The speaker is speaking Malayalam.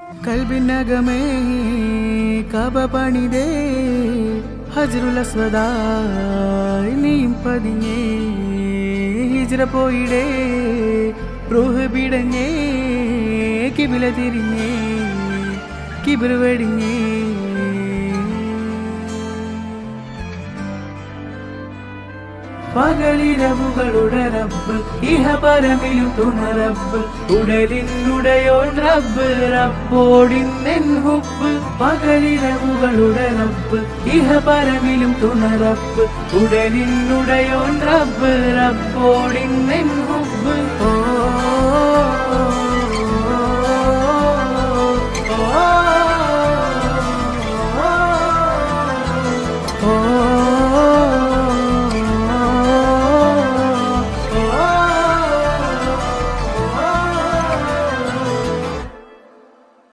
കൽബിനകമേ കബ പണിതേ ഹജ്റുൽ അസ്വദായി നീയും പതിഞ്ഞേ ഹിജ്റ പോയിടേ റൂഹ് പിടഞ്ഞേ കിബില തിരിഞ്ഞേ കിബിർ വെടിഞ്ഞേ പകലിരവുകളുടെ റബ്ബ് ഇഹപരമിലും തുണ റബ്ബ് ഉടലിനുടയോൻ റബ്ബ് റബ്ബോടിന്നെൻ ഹുബ്ബ് പകലിരവുകളുടെ റബ്ബ് ഇഹപരമിലും തുണ റബ്ബ് ഉടലിനുടയോൻ റബ്ബ് റബ്ബോടിന്നെൻ ഹുബ്ബ്